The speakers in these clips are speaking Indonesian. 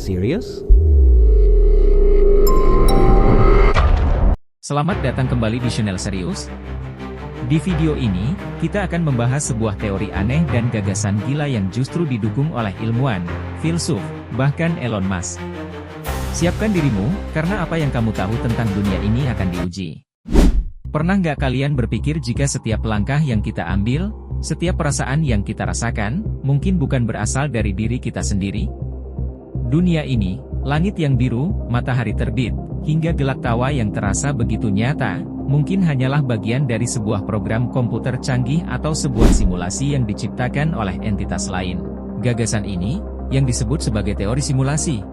serious? Selamat datang kembali di channel Serius. Di video ini, kita akan membahas sebuah teori aneh dan gagasan gila yang justru didukung oleh ilmuwan, filsuf, bahkan Elon Musk. Siapkan dirimu, karena apa yang kamu tahu tentang dunia ini akan diuji. Pernah nggak kalian berpikir jika setiap langkah yang kita ambil, setiap perasaan yang kita rasakan, mungkin bukan berasal dari diri kita sendiri? Dunia ini, langit yang biru, matahari terbit, hingga gelak tawa yang terasa begitu nyata, mungkin hanyalah bagian dari sebuah program komputer canggih atau sebuah simulasi yang diciptakan oleh entitas lain. Gagasan ini, yang disebut sebagai teori simulasi.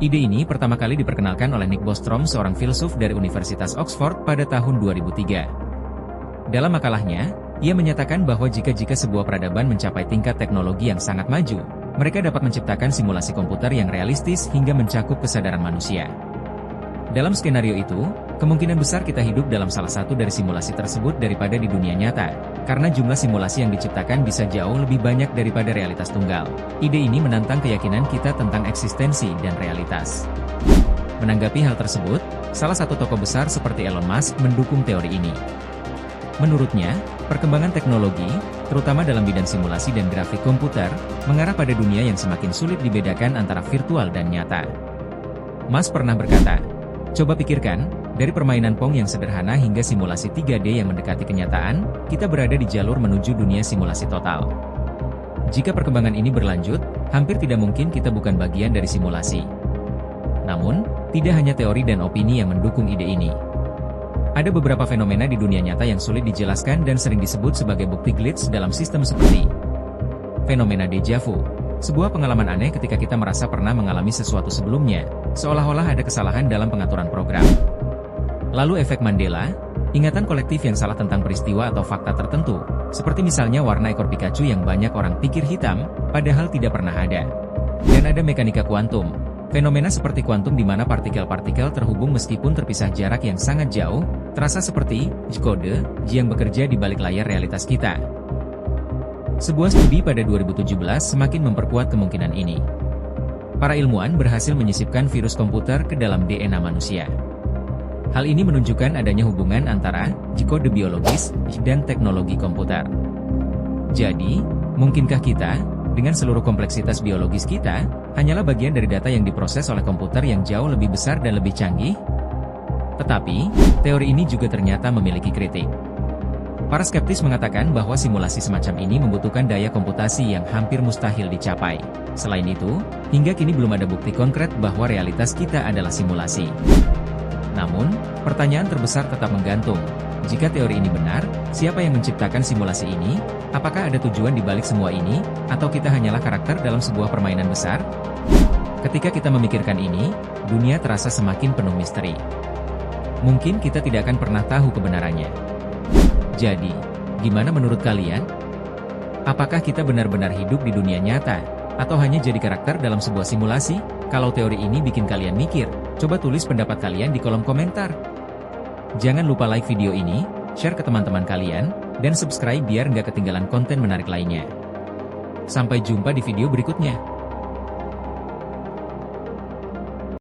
Ide ini pertama kali diperkenalkan oleh Nick Bostrom, seorang filsuf dari Universitas Oxford pada tahun 2003. Dalam makalahnya, ia menyatakan bahwa jika sebuah peradaban mencapai tingkat teknologi yang sangat maju, mereka dapat menciptakan simulasi komputer yang realistis hingga mencakup kesadaran manusia. Dalam skenario itu, kemungkinan besar kita hidup dalam salah satu dari simulasi tersebut daripada di dunia nyata, karena jumlah simulasi yang diciptakan bisa jauh lebih banyak daripada realitas tunggal. Ide ini menantang keyakinan kita tentang eksistensi dan realitas. Menanggapi hal tersebut, salah satu tokoh besar seperti Elon Musk mendukung teori ini. Menurutnya, perkembangan teknologi, terutama dalam bidang simulasi dan grafik komputer, mengarah pada dunia yang semakin sulit dibedakan antara virtual dan nyata. Musk pernah berkata, "Coba pikirkan, dari permainan Pong yang sederhana hingga simulasi 3D yang mendekati kenyataan, kita berada di jalur menuju dunia simulasi total. Jika perkembangan ini berlanjut, hampir tidak mungkin kita bukan bagian dari simulasi." Namun, tidak hanya teori dan opini yang mendukung ide ini. Ada beberapa fenomena di dunia nyata yang sulit dijelaskan dan sering disebut sebagai bukti glitch dalam sistem seperti fenomena déjà vu. Sebuah pengalaman aneh ketika kita merasa pernah mengalami sesuatu sebelumnya, seolah-olah ada kesalahan dalam pengaturan program. Lalu efek Mandela, ingatan kolektif yang salah tentang peristiwa atau fakta tertentu, seperti misalnya warna ekor Pikachu yang banyak orang pikir hitam, padahal tidak pernah ada. Dan ada mekanika kuantum, fenomena seperti kuantum di mana partikel-partikel terhubung meskipun terpisah jarak yang sangat jauh, terasa seperti kode yang bekerja di balik layar realitas kita. Sebuah studi pada 2017 semakin memperkuat kemungkinan ini. Para ilmuwan berhasil menyisipkan virus komputer ke dalam DNA manusia. Hal ini menunjukkan adanya hubungan antara kode biologis dan teknologi komputer. Jadi, mungkinkah kita, dengan seluruh kompleksitas biologis kita, hanyalah bagian dari data yang diproses oleh komputer yang jauh lebih besar dan lebih canggih? Tetapi, teori ini juga ternyata memiliki kritik. Para skeptis mengatakan bahwa simulasi semacam ini membutuhkan daya komputasi yang hampir mustahil dicapai. Selain itu, hingga kini belum ada bukti konkret bahwa realitas kita adalah simulasi. Namun, pertanyaan terbesar tetap menggantung. Jika teori ini benar, siapa yang menciptakan simulasi ini? Apakah ada tujuan di balik semua ini? Atau kita hanyalah karakter dalam sebuah permainan besar? Ketika kita memikirkan ini, dunia terasa semakin penuh misteri. Mungkin kita tidak akan pernah tahu kebenarannya. Jadi, gimana menurut kalian? Apakah kita benar-benar hidup di dunia nyata, atau hanya jadi karakter dalam sebuah simulasi? Kalau teori ini bikin kalian mikir, coba tulis pendapat kalian di kolom komentar. Jangan lupa like video ini, share ke teman-teman kalian, dan subscribe biar nggak ketinggalan konten menarik lainnya. Sampai jumpa di video berikutnya.